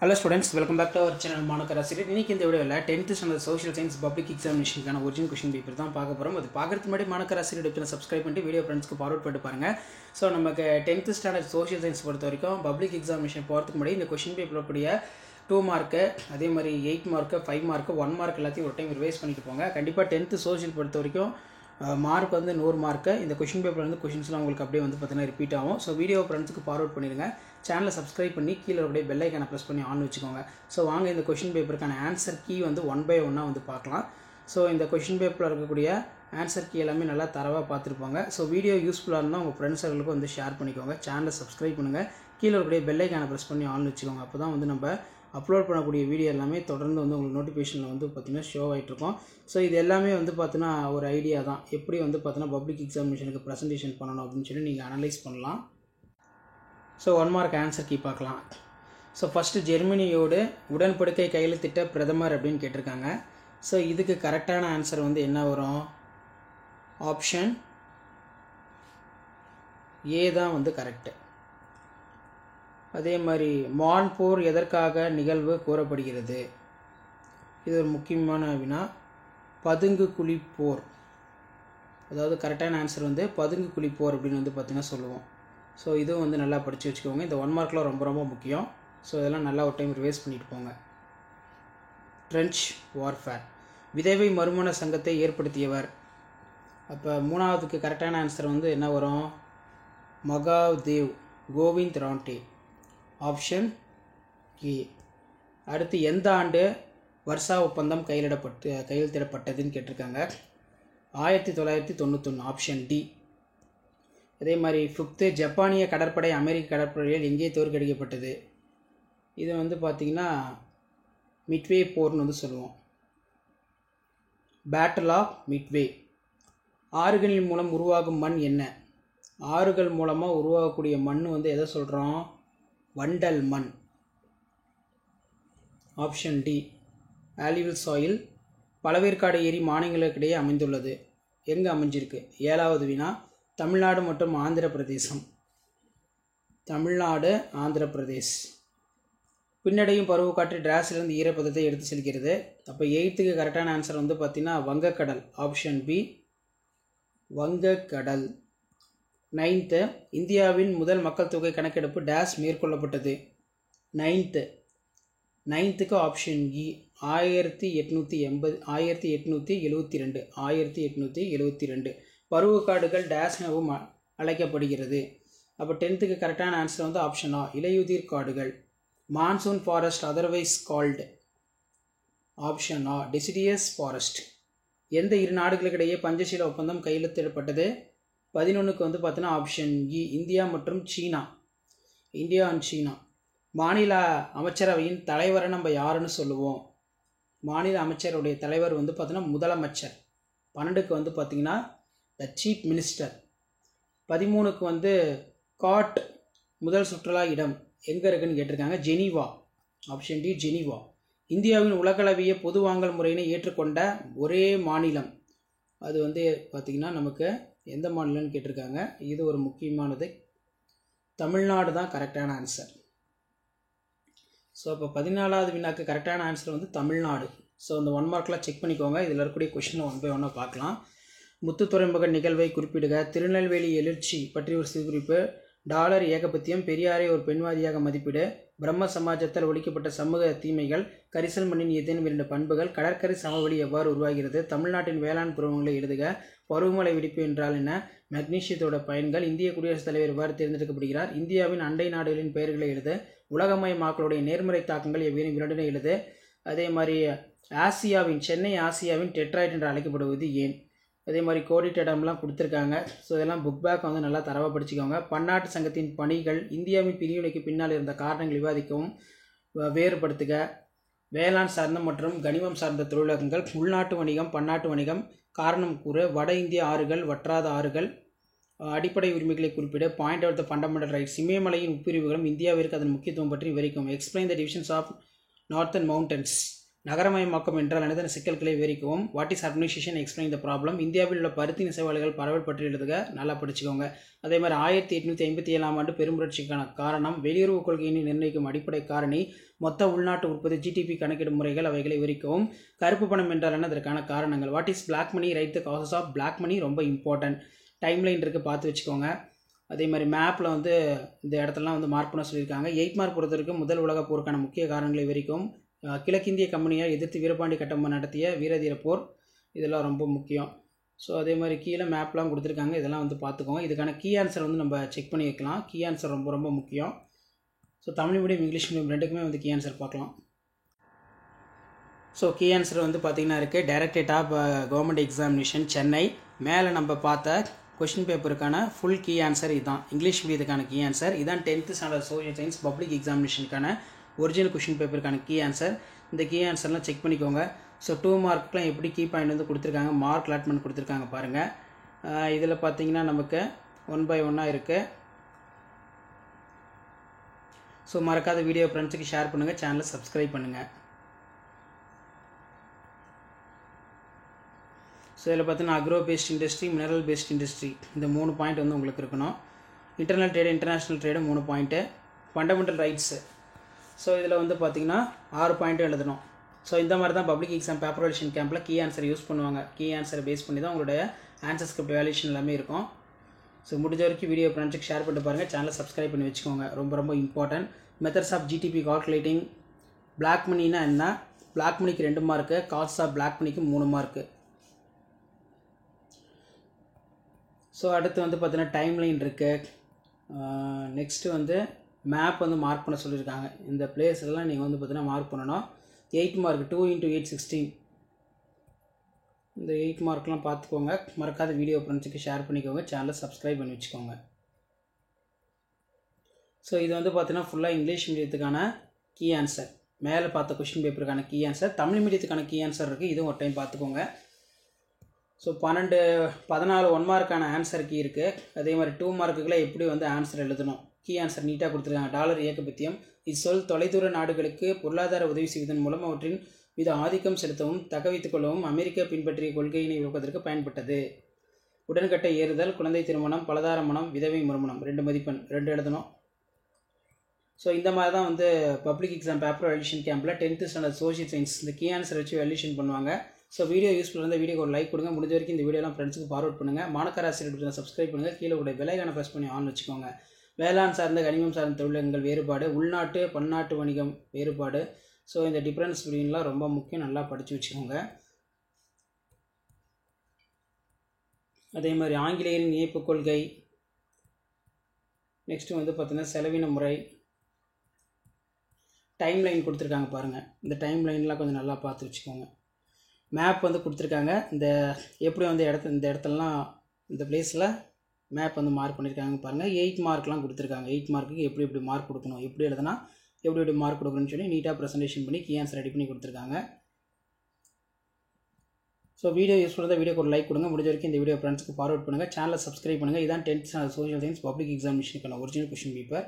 Hello students, welcome back to our channel Monokarasiri. இன்னைக்கு இந்த வீடியோல 10th standard social science public எக்ஸாமினேஷனுக்கான original question paper தான் பார்க்க போறோம். அது பார்க்கிறதுக்கு முன்னாடி Monokarasiri சேனலை சப்ஸ்கிரைப் பண்ணிட்டு வீடியோ ஃப்ரெண்ட்ஸ்க்கு ஃபார்வர்ட் பண்ணிட்டு பாருங்க. சோ நமக்கு 10th ஸ்டாண்டர்ட் சோஷியல் சயின்ஸ் பொறுத்த வரைக்கும் பப்ளிக் எக்ஸாமினேஷன் போறதுக்கு முன்னாடி இந்த क्वेश्चन பேப்பர்ல கூடிய 2 மார்க் அதே மாதிரி 8 மார்க் 5 மார்க் 1 மார்க் எல்லாத்தையும் ஒரு டைம் ரிவைஸ் பண்ணிட்டு போங்க. கண்டிப்பா 10th சோஷியல் பொறுத்த வரைக்கும் மார்க் வந்து 100 மார்க். இந்த क्वेश्चन பேப்பர்ல இருந்து क्वेश्चंसலாம் உங்களுக்கு அப்படியே வந்து பார்த்தீங்கன்னா ரிப்பீட் ஆகும். சோ வீடியோ ஃப்ரெண்ட்ஸ்க்கு ஃபார்வர்ட் பண்ணிடுங்க. சேனலை சப்ஸ்கிரைப் பண்ணி கீழே அப்படியே பெல் ஐகானை ப்ரெஸ் பண்ணி ஆன் வச்சுக்கோங்க. ஸோ வாங்க இந்த கொஷின் பேப்பருக்கான ஆன்சர் கீ வந்து 1 by 1 வந்து பார்க்கலாம். ஸோ இந்த கொஷின் பேப்பரில் இருக்கக்கூடிய ஆன்சர் கீ எல்லாமே நல்லா தரவாக பார்த்துருப்பாங்க. ஸோ வீடியோ யூஸ்ஃபுல்லாக இருந்தால் உங்கள் ஃப்ரெண்ட்ஸுகளுக்கு வந்து ஷேர் பண்ணிக்கோங்க. சேனலை சப்ஸ்கிரைப் பண்ணுங்கள். கீழே இருக்கக்கூடிய பெல் ஐகானை ப்ரெஸ் பண்ணி ஆன் வச்சுக்கோங்க. அப்போ தான் வந்து நம்ம அப்லோட் பண்ணக்கூடிய வீடியோ எல்லாமே தொடர்ந்து வந்து உங்களுக்கு நோட்டிஃபிகேஷனில் வந்து பார்த்திங்கன்னா ஷோ ஆகிட்ருக்கோம். ஸோ இது எல்லாமே வந்து பார்த்தீங்கன்னா ஒரு ஐடியா தான், எப்படி வந்து பார்த்தீங்கன்னா பப்ளிக் எக்ஸாமினேஷனுக்கு ப்ரெசன்டேஷன் பண்ணணும் அப்படின்னு சொல்லி நீங்கள் அனலைஸ் பண்ணலாம். ஸோ 1 மார்க் ஆன்சர் கீ பார்க்கலாம். ஸோ ஃபஸ்ட்டு ஜெர்மனியோடு உடன்படிக்கை கையெழுத்திட்ட பிரதமர் அப்படின்னு கேட்டிருக்காங்க. ஸோ இதுக்கு கரெக்டான ஆன்சர் வந்து என்ன வரும்? ஆப்ஷன் ஏ தான் வந்து கரெக்டு. அதே மாதிரி மான் போர் எதற்காக நிகழ்வு கூறப்படுகிறது? இது ஒரு முக்கியமான வினா. பதுங்கு குழி போர், அதாவது கரெக்டான ஆன்சர் வந்து பதுங்கு குழி போர் அப்படின்னு வந்து பார்த்திங்கன்னா சொல்லுவோம். ஸோ இதுவும் வந்து நல்லா படித்து வச்சுக்கோங்க. இந்த 1 மார்க்கில் ரொம்ப ரொம்ப முக்கியம். ஸோ இதெல்லாம் நல்லா ஒரு டைம் ரிவைஸ் பண்ணிட்டு போங்க. ட்ரென்ச் வார்ஃபேர், விதவை மறுமண சங்கத்தை ஏற்படுத்தியவர். அப்போ 3வதுக்கு கரெக்டான ஆன்சர் வந்து என்ன வரும்? Mahadev Govind Ranade, option A. அடுத்து எந்த ஆண்டு வர்சா ஒப்பந்தம் கையெழுத்திடப்பட்டதுன்னு கேட்டிருக்காங்க. 1991, ஆப்ஷன் டி. அதே மாதிரி 5th ஜப்பானிய கடற்படை அமெரிக்க கடற்படையில் எங்கே தோற்கடிக்கப்பட்டது? இது வந்து பார்த்திங்கன்னா மிட்வே போர்னு வந்து சொல்லுவோம். Battle of Midway. ஆறுகளின் மூலம் உருவாகும் மண் என்ன? ஆறுகள் மூலமாக உருவாகக்கூடிய மண் வந்து எதை சொல்கிறோம்? வண்டல் மண், ஆப்ஷன் டி. ஆலிவல் சாயில். பழவேற்காடு ஏரி மாநிலங்களுக்கிடையே அமைந்துள்ளது. எங்கே அமைஞ்சிருக்கு? 7வது வினா. தமிழ்நாடு மற்றும் ஆந்திர பிரதேசம். தமிழ்நாடு, ஆந்திர பிரதேஷ். பின்னடையும் பருவக்காற்று டிராஸிலிருந்து ஈரப்பதத்தை எடுத்து செல்கிறது. அப்போ 8க்கு கரெக்டான ஆன்சர் வந்து பார்த்திங்கன்னா வங்கக்கடல், ஆப்ஷன் பி. வங்கக்கடல். 9th இந்தியாவின் முதல் மக்கள் தொகை கணக்கெடுப்பு டேஸ் மேற்கொள்ளப்பட்டது. 9th ஆப்ஷன் இ. 1872. பருவக்காடுகள் டேஸ் எனவும் அழைக்கப்படுகிறது. அப்போ 10th கரெக்டான ஆன்சர் வந்து ஆப்ஷன் ஆ, இலையுதிர் காடுகள். Monsoon forest otherwise called, option ஆ, டெசிடியஸ் ஃபாரஸ்ட். எந்த 2 நாடுகளுக்கிடையே பஞ்சசீல ஒப்பந்தம் கையெழுத்திடப்பட்டது? 11க்கு வந்து பார்த்தீங்கன்னா ஆப்ஷன் இ, இந்தியா மற்றும் சீனா. இந்தியா அண்ட் சீனா. மாநில அமைச்சரவையின் தலைவரை நம்ம யாருன்னு சொல்லுவோம்? மாநில அமைச்சருடைய தலைவர் வந்து பார்த்தீங்கன்னா முதலமைச்சர். 12க்கு வந்து பார்த்திங்கன்னா த சீஃப் மினிஸ்டர். 13க்கு வந்து காட் முதல் சுற்றுலா இடம் எங்கே இருக்குன்னு கேட்டிருக்காங்க. Geneva, option D, Geneva. இந்தியாவின் உலகளவிய பொது வாங்கல் முறையினை ஏற்றுக்கொண்ட ஒரே மாநிலம், அது வந்து பார்த்திங்கன்னா நமக்கு எந்த மாநிலம்னு கேட்டிருக்காங்க. இது ஒரு முக்கியமானது. தமிழ்நாடு தான் கரெக்டான ஆன்சர். ஸோ அப்போ 14வது வினாக்கு கரெக்டான ஆன்சர் வந்து தமிழ்நாடு. ஸோ இந்த 1 மார்க்கில் செக் பண்ணிக்கோங்க. இதில் இருக்கக்கூடிய கொஷினை 1 by 1 பார்க்கலாம். முத்து துறைமுக நிகழ்வை குறிப்பிடுக. திருநெல்வேலி எழுச்சி பற்றி ஒரு சிறுகுறிப்பு. டாலர் ஏகபத்தியம். பெரியாரை ஒரு பெண்வாதியாக மதிப்பீடு. பிரம்ம சமாஜத்தால் ஒழிக்கப்பட்ட சமூக தீமைகள். கரிசல் மண்ணின் ஏதேனும் 2 பண்புகள். கடற்கரை சமவெளி எவ்வாறு உருவாகிறது? தமிழ்நாட்டின் வேளாண் பருவங்களை எழுதுக. பருவமழை வெடிப்பு என்றால் என்ன? மெக்னீசியத்தோட பயன்கள். இந்திய குடியரசுத் தலைவர் எவ்வாறு தேர்ந்தெடுக்கப்படுகிறார்? இந்தியாவின் அண்டை நாடுகளின் பெயர்களை எழுது. உலகமயமாக்கலுடைய நேர்மறை தாக்கங்கள் எவ்வேறும் 2 எழுது. அதே மாதிரி சென்னை ஆசியாவின் டெட்ராய்ட் என்று அழைக்கப்படுவது ஏன்? அதே மாதிரி கோடிட்டடம்லாம் கொடுத்துருக்காங்க. ஸோ இதெல்லாம் புக் பேக் வந்து நல்லா தரவாக படிச்சுக்கோங்க. பன்னாட்டு சங்கத்தின் பணிகள். இந்தியாவின் பிரிவினைக்கு பின்னால் இருந்த காரணங்கள் விவாதிக்கவும் வேறுபடுத்துக. வேளாண் சார்ந்த மற்றும் கனிமம் சார்ந்த தொழிலகங்கள். உள்நாட்டு வணிகம், பன்னாட்டு வணிகம். காரணம் கூறு. வட இந்திய ஆறுகள், வற்றாத ஆறுகள். அடிப்படை உரிமைகளை குறிப்பிட. Point out the fundamental rights. இமயமலையின் உட்பிரிவுகளும் இந்தியாவிற்கு அதன் முக்கியத்துவம் பற்றி விவரிக்கும். Explain the divisions of northern mountains. நகரமயமாக்கம் என்றால் என்னது சிக்கல்களை விவரிக்கவும். What is urbanisation explain the problem. இந்தியாவில் உள்ள பருத்தி நெசவாளிகள் பரவல் பற்றி எழுதுக, நல்லா படிச்சுக்கோங்க. அதே மாதிரி 1857ஆம் ஆண்டு பெரும்புரட்சிக்கான காரணம், வெளியுறவு கொள்கையினை நிர்ணயிக்கும் அடிப்படை காரணி, மொத்த உள்நாட்டு உற்பத்தி ஜிடிபி கணக்கிடும் முறைகள், அவைகளை விவரிக்கவும். கருப்பு பணம் என்றால் என்ன, அதற்கான காரணங்கள். What is black money, write the causes of black money, ரொம்ப இம்பார்ட்டன்ட். டைம்லைன் இருக்குது, பார்த்து வச்சுக்கோங்க. அதே மாதிரி மேப்பில் வந்து இந்த இடத்துலலாம் வந்து மார்க் பண்ண சொல்லியிருக்காங்க. 8 மார்க் பொறுத்த வரைக்கும் முதல் உலகப் போருக்கான முக்கிய காரணங்களை விவரிக்கவும். கிழக்கிந்திய கம்பெனியால் எதிர்த்து வீரபாண்டி கட்டபொம்மன் நடத்திய வீரதீர போர், இதெல்லாம் ரொம்ப முக்கியம். ஸோ அதே மாதிரி கீழே மேப்லாம் கொடுத்துருக்காங்க, இதெல்லாம் வந்து பார்த்துக்கோங்க. இதுக்கான கீ ஆன்சர் வந்து நம்ம செக் பண்ணி வைக்கலாம். கீ ஆன்சர் ரொம்ப ரொம்ப முக்கியம். So Tamil medium English medium ரெண்டுக்குமே வந்து கீ ஆன்சர் பார்க்கலாம். ஸோ கீ ஆன்சர் வந்து பார்த்திங்கன்னா இருக்குது. Directorate of government examination Chennai. மேலே நம்ம பார்த்த கொஷின் பேப்பருக்கான ஃபுல் கீ ஆன்சர் இதுதான். இங்கிலீஷ் மீடியத்துக்கான கீ ஆன்சர் இதான். 10th standard social science public எக்ஸாமினேஷனுக்கான ஒரிஜினல் கொஷின் பேப்பருக்கான கீ ஆன்சர். இந்த கீ ஆன்சர்லாம் செக் பண்ணிக்கோங்க. ஸோ 2 மார்க்லாம் எப்படி கீ பாயிண்ட் வந்து கொடுத்துருக்காங்க, மார்க் அலாட்மெண்ட் கொடுத்துருக்காங்க பாருங்கள். இதில் பார்த்தீங்கன்னா நமக்கு 1 by 1 இருக்குது. ஸோ மறக்காத வீடியோ ஃப்ரெண்ட்ஸுக்கு ஷேர் பண்ணுங்கள், சேனலை சப்ஸ்கிரைப் பண்ணுங்கள். ஸோ இதில் பார்த்தீங்கன்னா agro paste industry, mineral paste industry, இந்த 3 பாயிண்ட் வந்து உங்களுக்கு இருக்கணும். Internal trade, international trade 3 point. Fundamental rights, so இதில் வந்து பார்த்திங்கன்னா 6 பாயிண்ட்டு எழுதணும். ஸோ இந்த மாதிரி தான் பப்ளிக் எக்ஸாம் பேப்பர் வேல்யூஷன் கேம்பில் கீ ஆன்சர் யூஸ் பண்ணுவாங்க. கீ ஆன்சரை பேஸ் பண்ணி தான் உங்களுடைய ஆன்சர் ஸ்கிரிப்ட் வேல்யூஷன் எல்லாமே இருக்கும். ஸோ முடிஞ்ச வரைக்கும் வீடியோ ஃப்ரெண்ட்ஸுக்கு ஷேர் பண்ணிட்டு பாருங்கள், சேனலை சப்ஸ்கிரைப் பண்ணி வச்சுக்கோங்க, ரொம்ப ரொம்ப important. Methods of GDP calculating. Black மணினா என்ன, பிளாக் மணிக்கு 2 மார்க்கு, காஸ்ட் ஆஃப் பிளாக் மணிக்கு 3 மார்க்கு. ஸோ அடுத்து வந்து பார்த்தீங்கன்னா டைம்லைன் இருக்குது. நெக்ஸ்ட்டு வந்து மேப் வந்து மார்க் பண்ண சொல்லியிருக்காங்க. இந்த பிளேஸ்லாம் நீங்கள் வந்து பார்த்தீங்கன்னா மார்க் பண்ணணும். 8 மார்க், 2 × 8 16. இந்த 8 மார்க்லாம் பார்த்துக்கோங்க. மறக்காத வீடியோ ஃப்ரெண்ட்ஸுக்கு ஷேர் பண்ணிக்கோங்க, சேனலை சப்ஸ்கிரைப் பண்ணி வச்சுக்கோங்க. ஸோ இது வந்து பார்த்தீங்கன்னா ஃபுல்லாக இங்கிலீஷ் மீடியத்துக்கான கீ ஆன்சர். மேலே பார்த்த கொஷின் பேப்பருக்கான கீ ஆன்சர். தமிழ் மீடியத்துக்கான கீ ஆன்சர் இருக்குது, இதுவும் ஒரு டைம் பார்த்துக்கோங்க. ஸோ 14 1 மார்க்கான ஆன்சர் கீ இருக்குது. அதே மாதிரி 2 மார்க்குகளை எப்படி வந்து ஆன்சர் எழுதணும், கீ ஆன்சர் நீட்டாக கொடுத்துருக்காங்க. டாலர் ஏகபத்தியம். இச்சொல் தொலைதூர நாடுகளுக்கு பொருளாதார உதவி செய்வதன் மூலம் அவற்றின் மீது ஆதிக்கம் செலுத்தவும் தக்கவைத்துக் கொள்ளவும் அமெரிக்கா பின்பற்றிய கொள்கையினை விவப்பதற்கு பயன்பட்டது. உடன்கட்டை ஏறுதல், குழந்தை திருமணம், பலதார மனம், விதவை மறுமணம். 2 மதிப்பெண், 2 எழுதணும். ஸோ இந்த மாதிரி தான் வந்து பப்ளிக் எக்ஸாம் பேப்பர் வேல்யூஷன் கேம்பில் 10th ஸ்டாண்டர்ட் சோஷியல் சயின்ஸ் இந்த கீ ஆன்சர் வச்சு வேல்யூஷன் பண்ணுவாங்க. ஸோ வீடியோ யூஸ்ஃபுல்லாக இருந்தால் வீடியோக்கு ஒரு லைக் கொடுங்க. முடிஞ்ச வரைக்கும் இந்த வீடியோலாம் ஃப்ரெண்ட்ஸுக்கு ஃபார்வர்ட் பண்ணுங்கள். மாணக்கர் ஆசிரியர் சப்ஸ்கிரைப் பண்ணுங்கள். கீழே கூட பெல்லைக்கான ப்ரெஸ் பண்ணி ஆன் வச்சுக்கோங்க. வேளாண் சார்ந்த கனிமம் சார்ந்த தொழில்கள் வேறுபாடு, உள்நாட்டு பன்னாட்டு வணிகம் வேறுபாடு. ஸோ இந்த டிஃப்ரென்ஸ் பிட்வீன்லாம் ரொம்ப முக்கியம், நல்லா படித்து வச்சுக்கோங்க. அதே மாதிரி ஆங்கிலேயரின் இயப்பு கொள்கை. நெக்ஸ்ட்டு வந்து பார்த்தீங்கன்னா செலவின முறை. டைம்லைன் கொடுத்துருக்காங்க பாருங்கள், இந்த டைம்லைன்லாம் கொஞ்சம் நல்லா பார்த்து வச்சுக்கோங்க. மேப் வந்து கொடுத்துருக்காங்க. இந்த எப்படி வந்து இந்த இடத்துலலாம் இந்த பிளேஸில் மேப் வந்து மார்க் பண்ணியிருக்காங்க பாருங்கள். 8 மார்க்லாம் கொடுத்துருக்காங்க. 8 மார்க்குக்கு எப்படி எப்படி மார்க் கொடுக்கணும், எப்படி எழுதுனா எப்படி எப்படி மார்க் கொடுக்கணும்னு சொல்லி நீட்டாக ப்ரெசன்டேஷன் பண்ணி கீ ஆன்சர் ரெடி பண்ணி கொடுத்துருக்காங்க. ஸோ வீடியோ யூஸ்ஃபுல்லாக தான் வீடியோக்கு ஒரு லைக் கொடுங்க. முடிஞ்ச வரைக்கும் இந்த வீடியோ ஃப்ரெண்ட்ஸுக்கு ஃபார்வர்ட் பண்ணுங்கள், சேனலை சப்ஸ்கிரைப் பண்ணுங்கள். இதான் 10th standard social science public எக்ஸாமினேஷனுக்கான ஒரிஜினல் கொஷின் பேப்பர்.